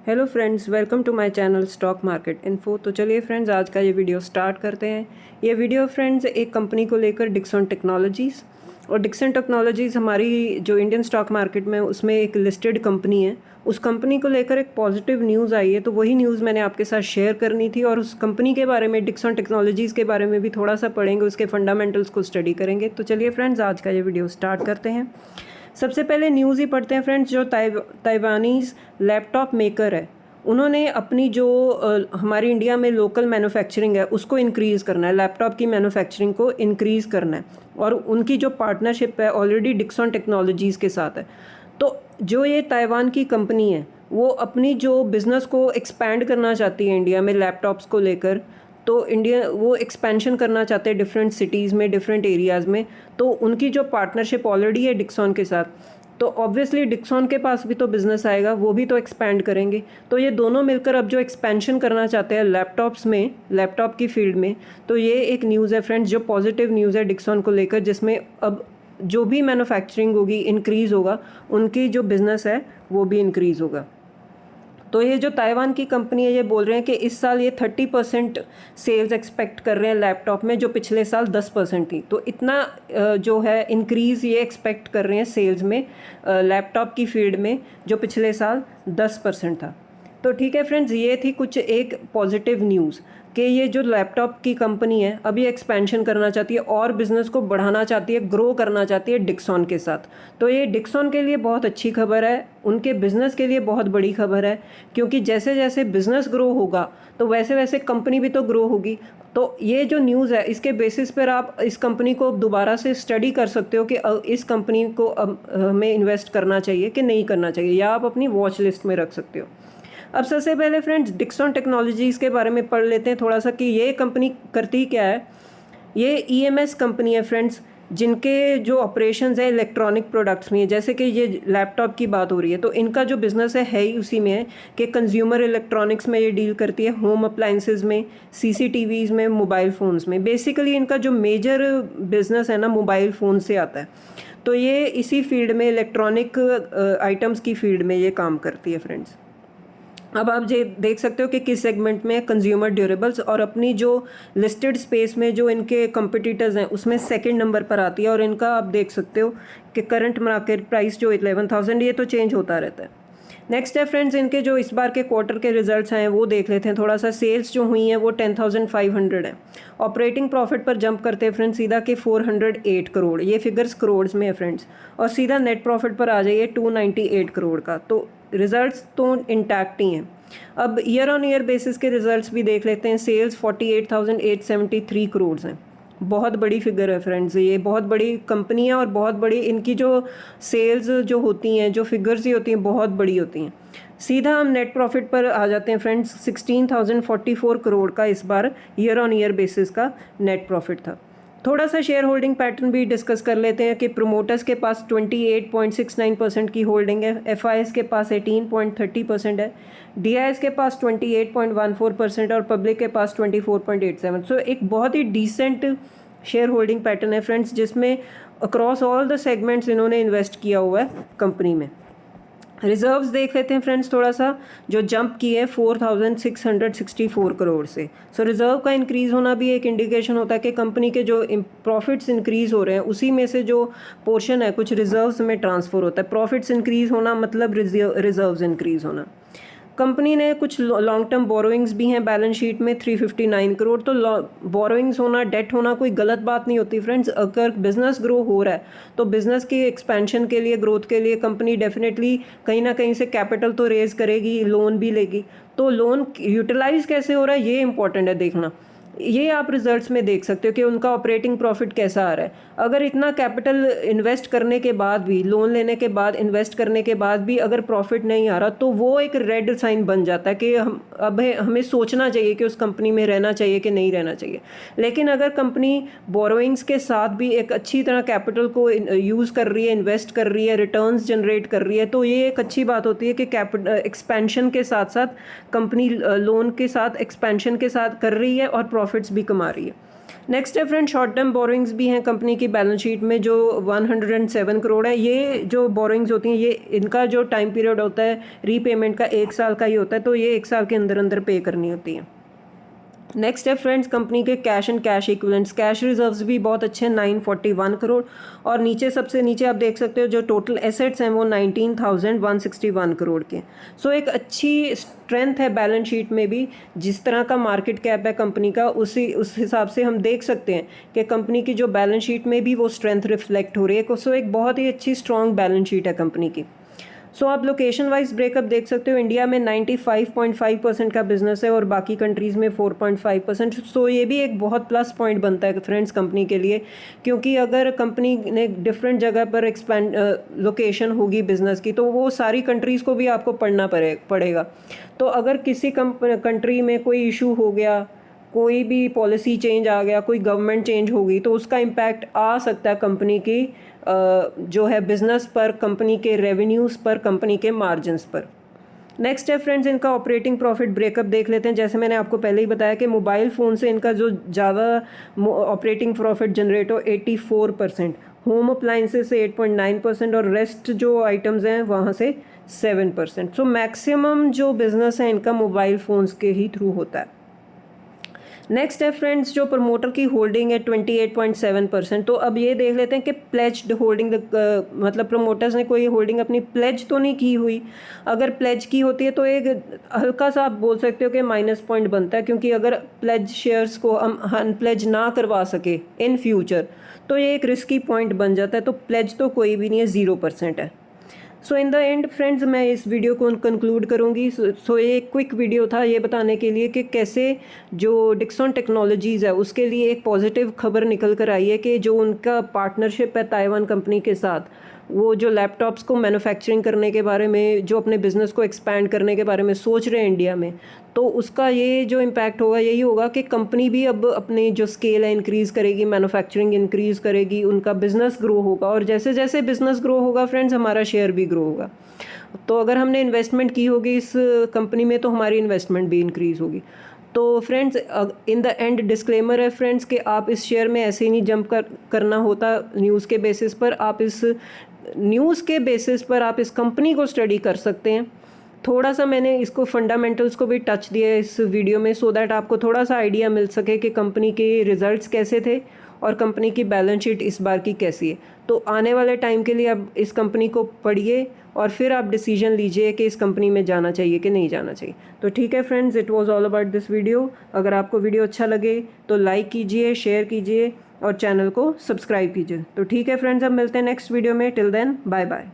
Hello friends, welcome to my channel stock market info. तो चलिए friends, आज का ये वीडियो स्टार्ट करते हैं। ये वीडियो फ्रेंड्स एक कंपनी को लेकर, डिक्सन टेक्नोलॉजीज़। और डिक्सन टेक्नोलॉजीज़ हमारी जो इंडियन स्टॉक मार्केट में उसमें एक लिस्टेड कंपनी है। उस कंपनी को लेकर एक पॉजिटिव न्यूज़ आई है, तो वही न्यूज़ मैंने आपके साथ शेयर करनी थी। और उस कंपनी के बारे में, डिक्सन टेक्नोलॉजीज़ के बारे में भी थोड़ा सा पढ़ेंगे, उसके फंडामेंटल्स को स्टडी करेंगे। तो चलिए फ्रेंड्स, आज का ये वीडियो स्टार्ट करते हैं। सबसे पहले न्यूज़ ही पढ़ते हैं फ्रेंड्स। जो ताइवानीज़ लैपटॉप मेकर है, उन्होंने अपनी जो हमारी इंडिया में लोकल मैन्युफैक्चरिंग है उसको इंक्रीज़ करना है, लैपटॉप की मैन्युफैक्चरिंग को इंक्रीज़ करना है। और उनकी जो पार्टनरशिप है ऑलरेडी डिक्सन टेक्नोलॉजीज़ के साथ है। तो जो ये ताइवान की कंपनी है वो अपनी जो बिज़नेस को एक्सपैंड करना चाहती है इंडिया में लैपटॉप्स को लेकर। तो इंडिया वो एक्सपेंशन करना चाहते हैं डिफरेंट सिटीज़ में, डिफरेंट एरियाज़ में। तो उनकी जो पार्टनरशिप ऑलरेडी है डिक्सन के साथ, तो ऑब्वियसली डिक्सन के पास भी तो बिज़नेस आएगा, वो भी तो एक्सपैंड करेंगे। तो ये दोनों मिलकर अब जो एक्सपेंशन करना चाहते हैं लैपटॉप्स में, लैपटॉप की फील्ड में। तो ये एक न्यूज़ है फ्रेंड्स, जो पॉजिटिव न्यूज़ है डिक्सन को लेकर, जिसमें अब जो भी मैन्युफैक्चरिंग होगी इंक्रीज़ होगा, उनकी जो बिज़नेस है वो भी इंक्रीज़ होगा। तो ये जो ताइवान की कंपनी है, ये बोल रहे हैं कि इस साल ये 30% सेल्स एक्सपेक्ट कर रहे हैं लैपटॉप में, जो पिछले साल 10% थी। तो इतना जो है इंक्रीज़ ये एक्सपेक्ट कर रहे हैं सेल्स में लैपटॉप की फील्ड में, जो पिछले साल 10% था। तो ठीक है फ्रेंड्स, ये थी कुछ एक पॉजिटिव न्यूज़ कि ये जो लैपटॉप की कंपनी है अभी एक्सपेंशन करना चाहती है और बिज़नेस को बढ़ाना चाहती है, ग्रो करना चाहती है डिक्सन के साथ। तो ये डिक्सन के लिए बहुत अच्छी खबर है, उनके बिज़नेस के लिए बहुत बड़ी खबर है, क्योंकि जैसे जैसे बिज़नेस ग्रो होगा तो वैसे वैसे कंपनी भी तो ग्रो होगी। तो ये जो न्यूज़ है, इसके बेसिस पर आप इस कंपनी को दोबारा से स्टडी कर सकते हो कि इस कंपनी को अब हमें इन्वेस्ट करना चाहिए कि नहीं करना चाहिए, या आप अपनी वॉच लिस्ट में रख सकते हो। अब सबसे पहले फ्रेंड्स डिक्सन टेक्नोलॉजीज़ के बारे में पढ़ लेते हैं थोड़ा सा कि ये कंपनी करती क्या है। ये ईएमएस कंपनी है फ्रेंड्स, जिनके जो ऑपरेशंस है इलेक्ट्रॉनिक प्रोडक्ट्स में है। जैसे कि ये लैपटॉप की बात हो रही है, तो इनका जो बिज़नेस है ही उसी में है कि कंज्यूमर इलेक्ट्रॉनिक्स में ये डील करती है, होम अप्लाइंसेस में, सीसीटीवीज़ में, मोबाइल फ़ोन्स में। बेसिकली इनका जो मेजर बिज़नेस है ना, मोबाइल फ़ोन से आता है। तो ये इसी फील्ड में, इलेक्ट्रॉनिक आइटम्स की फील्ड में ये काम करती है फ्रेंड्स। अब आप ये देख सकते हो कि किस सेगमेंट में, कंज्यूमर ड्यूरेबल्स, और अपनी जो लिस्टेड स्पेस में जो इनके कंपटीटर्स हैं उसमें सेकंड नंबर पर आती है। और इनका आप देख सकते हो कि करंट मार्केट प्राइस जो 11,000, ये तो चेंज होता रहता है। नेक्स्ट है फ्रेंड्स, इनके जो इस बार के क्वार्टर के रिजल्ट्स हैं वो देख लेते हैं थोड़ा सा। सेल्स जो हुई हैं वो 10,500 है। ऑपरेटिंग प्रॉफिट पर जंप करते हैं फ्रेंड्स सीधा कि 408 करोड़, ये फिगर्स करोड़ में है फ्रेंड्स। और सीधा नेट प्रॉफिट पर आ जाइए 298 करोड़ का। तो रिजल्ट्स तो इंटैक्ट ही हैं। अब ईयर ऑन ईयर बेसिस के रिजल्ट्स भी देख लेते हैं। सेल्स 48,873 करोड़ हैं। बहुत बड़ी फिगर है फ्रेंड्स, ये बहुत बड़ी कंपनी है और बहुत बड़ी इनकी जो सेल्स जो होती हैं, जो फिगर्स ही होती हैं, बहुत बड़ी होती हैं। सीधा हम नेट प्रॉफिट पर आ जाते हैं फ्रेंड्स। 16,044 करोड़ का इस बार ईयर ऑन ईयर बेसिस का नेट प्रॉफिट था। थोड़ा सा शेयर होल्डिंग पैटर्न भी डिस्कस कर लेते हैं कि प्रोमोटर्स के पास 28.69% की होल्डिंग है, एफआईएस के पास 18.30% है, डीआईएस के पास 28.14% और पब्लिक के पास 24.87। सो एक बहुत ही डिसेंट शेयर होल्डिंग पैटर्न है फ्रेंड्स, जिसमें अक्रॉस ऑल द सेगमेंट्स इन्होंने इन्वेस्ट किया हुआ है कंपनी में। रिजर्व्स देख लेते हैं फ्रेंड्स थोड़ा सा, जो जंप की है 4,664 करोड़ से। सो रिजर्व का इंक्रीज़ होना भी एक इंडिकेशन होता है कि कंपनी के जो प्रॉफिट्स इंक्रीज़ हो रहे हैं उसी में से जो पोर्शन है कुछ रिजर्व्स में ट्रांसफ़र होता है। प्रॉफिट्स इंक्रीज़ होना मतलब रिजर्व्स इंक्रीज़ होना। कंपनी ने कुछ लॉन्ग टर्म बोरोइंग्स भी हैं बैलेंस शीट में 359 करोड़। तो बोरोइंग्स होना, डेट होना कोई गलत बात नहीं होती फ्रेंड्स। अगर बिज़नेस ग्रो हो रहा है तो बिज़नेस की एक्सपेंशन के लिए, ग्रोथ के लिए कंपनी डेफिनेटली कहीं ना कहीं से कैपिटल तो रेज करेगी, लोन भी लेगी। तो लोन यूटिलाइज कैसे हो रहा है ये इंपॉर्टेंट है देखना। ये आप रिजल्ट्स में देख सकते हो कि उनका ऑपरेटिंग प्रॉफिट कैसा आ रहा है। अगर इतना कैपिटल इन्वेस्ट करने के बाद भी, लोन लेने के बाद, इन्वेस्ट करने के बाद भी अगर प्रॉफिट नहीं आ रहा, तो वो एक रेड साइन बन जाता है कि हमें सोचना चाहिए कि उस कंपनी में रहना चाहिए कि नहीं रहना चाहिए। लेकिन अगर कंपनी बोरोइंग्स के साथ भी एक अच्छी तरह कैपिटल को यूज़ कर रही है, इन्वेस्ट कर रही है, रिटर्न्स जनरेट कर रही है, तो ये एक अच्छी बात होती है कि कैपिटल एक्सपेंशन के साथ साथ कंपनी लोन के साथ एक्सपेंशन के साथ कर रही है और प्रॉफिट्स भी कमा रही है। नेक्स्ट है फ्रेंड, शॉर्ट टर्म बोरोइंग्स भी हैं कंपनी की बैलेंस शीट में जो 107 करोड़ है। ये जो बोरोइंग्स होती हैं ये इनका जो टाइम पीरियड होता है रीपेमेंट का 1 साल का ही होता है, तो ये 1 साल के अंदर अंदर पे करनी होती है। नेक्स्ट है फ्रेंड्स कंपनी के cash and cash equivalents, cash reserves भी बहुत अच्छे हैं 941 करोड़, और नीचे सबसे नीचे आप देख सकते हो जो टोटल एसेट्स हैं वो 19,161 करोड़ के। सो एक अच्छी स्ट्रेंथ है बैलेंस शीट में भी, जिस तरह का मार्केट कैप है कंपनी का उस हिसाब से हम देख सकते हैं कि कंपनी की जो बैलेंस शीट में भी वो स्ट्रेंथ रिफ्लेक्ट हो रही है। सो एक बहुत ही अच्छी स्ट्रॉन्ग बैलेंस शीट है कंपनी की। सो आप लोकेशन वाइज ब्रेकअप देख सकते हो, इंडिया में 95.5% का बिजनेस है और बाकी कंट्रीज़ में 4.5%। सो ये भी एक बहुत प्लस पॉइंट बनता है फ्रेंड्स कंपनी के लिए, क्योंकि अगर कंपनी ने डिफरेंट जगह पर एक्सपेंड लोकेशन होगी बिजनेस की तो वो सारी कंट्रीज़ को भी आपको पढ़ना पड़ेगा। तो अगर किसी कंट्री में कोई इशू हो गया, कोई भी पॉलिसी चेंज आ गया, कोई गवर्नमेंट चेंज हो गई, तो उसका इम्पैक्ट आ सकता है कंपनी की जो है बिज़नेस पर, कंपनी के रेवेन्यूज़ पर, कंपनी के मार्जिन्स पर। नेक्स्ट है फ्रेंड्स इनका ऑपरेटिंग प्रॉफिट ब्रेकअप देख लेते हैं। जैसे मैंने आपको पहले ही बताया कि मोबाइल फ़ोन से इनका जो ज़्यादा ऑपरेटिंग प्रॉफिट जनरेट हो 84%, होम अप्लाइंसेस से 8.9% और रेस्ट जो आइटम्स हैं वहाँ से 7%। सो मैक्सिमम जो बिज़नेस है इनका मोबाइल फ़ोन्स के ही थ्रू होता है। नेक्स्ट है फ्रेंड्स जो प्रमोटर की होल्डिंग है 28.7%। तो अब ये देख लेते हैं कि प्लेज्ड होल्डिंग मतलब प्रमोटर्स ने कोई होल्डिंग अपनी प्लेज तो नहीं की हुई। अगर प्लेज की होती है तो एक हल्का सा आप बोल सकते हो कि माइनस पॉइंट बनता है, क्योंकि अगर प्लेज शेयर्स को हम अनप्लेज ना करवा सके इन फ्यूचर तो ये एक रिस्की पॉइंट बन जाता है। तो प्लेज तो कोई भी नहीं है, 0% है। सो इन द एंड फ्रेंड्स मैं इस वीडियो को कंक्लूड करूँगी। सो ये क्विक वीडियो था ये बताने के लिए कि कैसे जो डिक्सन टेक्नोलॉजीज़ है उसके लिए एक पॉजिटिव खबर निकल कर आई है कि जो उनका पार्टनरशिप है ताइवान कंपनी के साथ, वो जो लैपटॉप्स को मैन्युफैक्चरिंग करने के बारे में, जो अपने बिज़नेस को एक्सपैंड करने के बारे में सोच रहे हैं इंडिया में, तो उसका ये जो इम्पैक्ट होगा यही होगा कि कंपनी भी अब अपनी जो स्केल है इंक्रीज़ करेगी, मैन्युफैक्चरिंग इंक्रीज़ करेगी, उनका बिज़नेस ग्रो होगा, और जैसे जैसे बिज़नेस ग्रो होगा फ्रेंड्स हमारा शेयर भी ग्रो होगा। तो अगर हमने इन्वेस्टमेंट की होगी इस कंपनी में तो हमारी इन्वेस्टमेंट भी इंक्रीज़ होगी। तो friends in the end disclaimer है फ्रेंड्स कि आप इस शेयर में ऐसे ही नहीं जंप करना होता न्यूज़ के बेसिस पर। आप इस न्यूज़ के बेसिस पर आप इस कंपनी को स्टडी कर सकते हैं। थोड़ा सा मैंने इसको फंडामेंटल्स को भी टच दिया है इस वीडियो में, सो दैट आपको थोड़ा सा आइडिया मिल सके कि कंपनी के रिजल्ट्स कैसे थे और कंपनी की बैलेंस शीट इस बार की कैसी है। तो आने वाले टाइम के लिए आप इस कंपनी को पढ़िए और फिर आप डिसीजन लीजिए कि इस कंपनी में जाना चाहिए कि नहीं जाना चाहिए। तो ठीक है friends, it was all about this video. अगर आपको वीडियो अच्छा लगे तो लाइक कीजिए, शेयर कीजिए और चैनल को सब्सक्राइब कीजिए। तो ठीक है फ्रेंड्स, अब मिलते हैं नेक्स्ट वीडियो में। Till then bye bye.